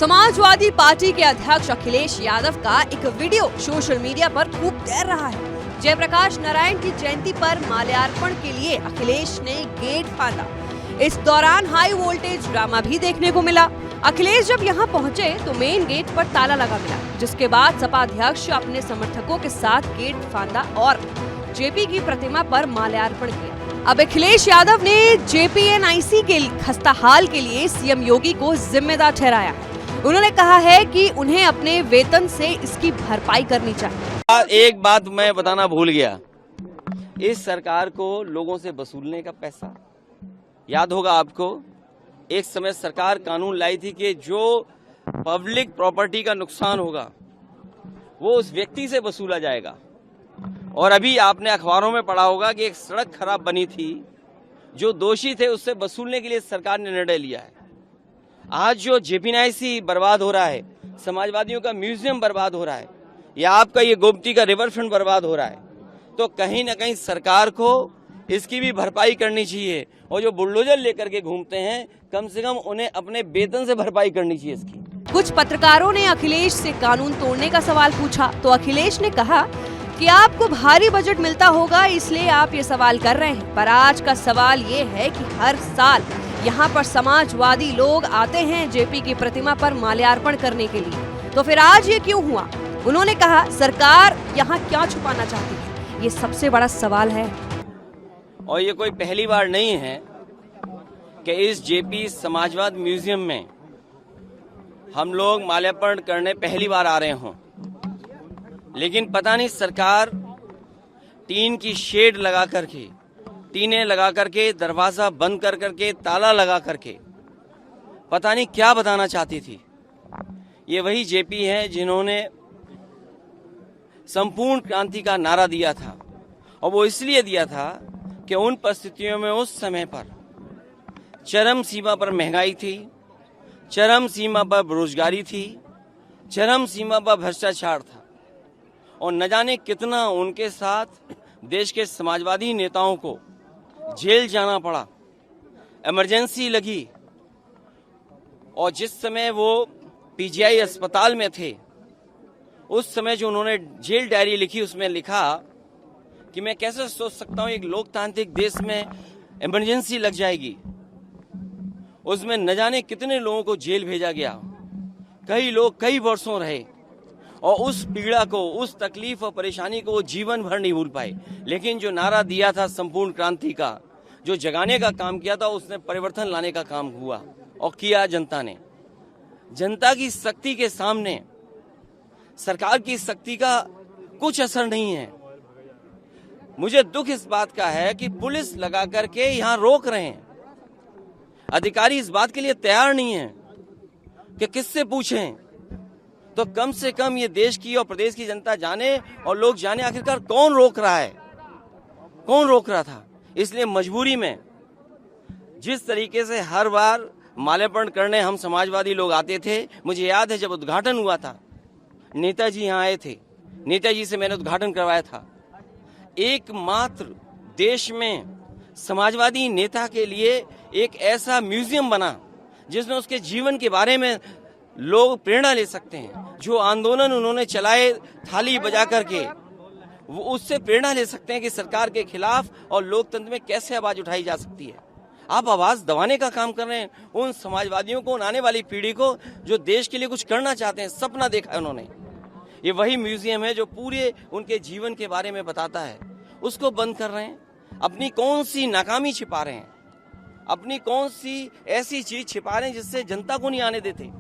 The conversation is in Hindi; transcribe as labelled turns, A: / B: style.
A: समाजवादी पार्टी के अध्यक्ष अखिलेश यादव का एक वीडियो सोशल मीडिया पर खूब तैर रहा है। जयप्रकाश नारायण की जयंती पर माल्यार्पण के लिए अखिलेश ने गेट फांदा। इस दौरान हाई वोल्टेज ड्रामा भी देखने को मिला। अखिलेश जब यहां पहुंचे तो मेन गेट पर ताला लगा मिला, जिसके बाद सपा अध्यक्ष अपने समर्थकों के साथ गेट फांदा और जेपी की प्रतिमा पर माल्यार्पण किया। अब अखिलेश यादव ने जेपीएनआईसी के खस्ताहाल के लिए सीएम योगी को जिम्मेदार ठहराया। उन्होंने कहा है कि उन्हें अपने वेतन से इसकी भरपाई करनी चाहिए।
B: एक बात मैं बताना भूल गया, इस सरकार को लोगों से वसूलने का पैसा याद होगा आपको। एक समय सरकार कानून लाई थी कि जो पब्लिक प्रॉपर्टी का नुकसान होगा वो उस व्यक्ति से वसूला जाएगा। और अभी आपने अखबारों में पढ़ा होगा कि एक सड़क खराब बनी थी, जो दोषी थे उससे वसूलने के लिए सरकार ने निर्णय लिया है। आज जो जेपीएनआईसी बर्बाद हो रहा है, समाजवादियों का म्यूजियम बर्बाद हो रहा है, या आपका ये गोमती का रिवर फ्रंट बर्बाद हो रहा है, तो कहीं न कहीं सरकार को इसकी भी भरपाई करनी चाहिए। और जो बुलडोजर लेकर के घूमते हैं, कम से कम उन्हें अपने वेतन से भरपाई करनी चाहिए इसकी।
A: कुछ पत्रकारों ने अखिलेश से कानून तोड़ने का सवाल पूछा तो अखिलेश ने कहा कि आपको भारी बजट मिलता होगा, इसलिए आप ये सवाल कर रहे हैं। पर आज का सवाल ये है कि हर साल यहाँ पर समाजवादी लोग आते हैं जेपी की प्रतिमा पर माल्यार्पण करने के लिए, तो फिर आज ये क्यों हुआ? उन्होंने कहा सरकार यहाँ क्या छुपाना चाहती है, ये सबसे बड़ा सवाल है।
B: और ये कोई पहली बार नहीं है कि इस जेपी समाजवाद म्यूजियम में हम लोग माल्यार्पण करने पहली बार आ रहे हों, लेकिन पता नहीं सरकार टीन की शेड लगा करके, टीने लगा करके, दरवाजा बंद कर करके, ताला लगा करके पता नहीं क्या बताना चाहती थी। ये वही जेपी है जिन्होंने संपूर्ण क्रांति का नारा दिया था, और वो इसलिए दिया था कि उन परिस्थितियों में उस समय पर चरम सीमा पर महंगाई थी, चरम सीमा पर बेरोजगारी थी, चरम सीमा पर भ्रष्टाचार था, और न जाने कितना उनके साथ देश के समाजवादी नेताओं को जेल जाना पड़ा, इमरजेंसी लगी। और जिस समय वो पीजीआई अस्पताल में थे, उस समय जो उन्होंने जेल डायरी लिखी, उसमें लिखा कि मैं कैसे सोच सकता हूं एक लोकतांत्रिक देश में इमरजेंसी लग जाएगी। उसमें न जाने कितने लोगों को जेल भेजा गया, कई लोग कई वर्षों रहे, और उस पीड़ा को, उस तकलीफ और परेशानी को वो जीवन भर नहीं भूल पाए। लेकिन जो नारा दिया था संपूर्ण क्रांति का, जो जगाने का काम किया था, उसने परिवर्तन लाने का काम हुआ, और किया जनता ने। जनता की शक्ति के सामने सरकार की शक्ति का कुछ असर नहीं है। मुझे दुख इस बात का है कि पुलिस लगा करके यहाँ रोक रहे हैं, अधिकारी इस बात के लिए तैयार नहीं है कि किससे पूछें। तो कम से कम ये देश की और प्रदेश की जनता जाने और लोग जाने आखिरकार कौन रोक रहा है, कौन रोक रहा था। इसलिए मजबूरी में जिस तरीके से हर बार माल्यार्पण करने हम समाजवादी लोग आते थे, मुझे याद है जब उद्घाटन हुआ था, नेताजी यहाँ आए थे, नेताजी से मैंने उद्घाटन करवाया था। एकमात्र देश में समाजवादी नेता के लिए एक ऐसा म्यूजियम बना जिसमें उसके जीवन के बारे में लोग प्रेरणा ले सकते हैं। जो आंदोलन उन्होंने चलाए थाली बजा करके, वो उससे प्रेरणा ले सकते हैं कि सरकार के खिलाफ और लोकतंत्र में कैसे आवाज उठाई जा सकती है। आप आवाज दबाने का काम कर रहे हैं उन समाजवादियों को, उन आने वाली पीढ़ी को जो देश के लिए कुछ करना चाहते हैं, सपना देखा है उन्होंने। ये वही म्यूजियम है जो पूरे उनके जीवन के बारे में बताता है, उसको बंद कर रहे हैं। अपनी कौन सी नाकामी छिपा रहे हैं, अपनी कौन सी ऐसी चीज छिपा रहे हैं जिससे जनता को नहीं आने देते।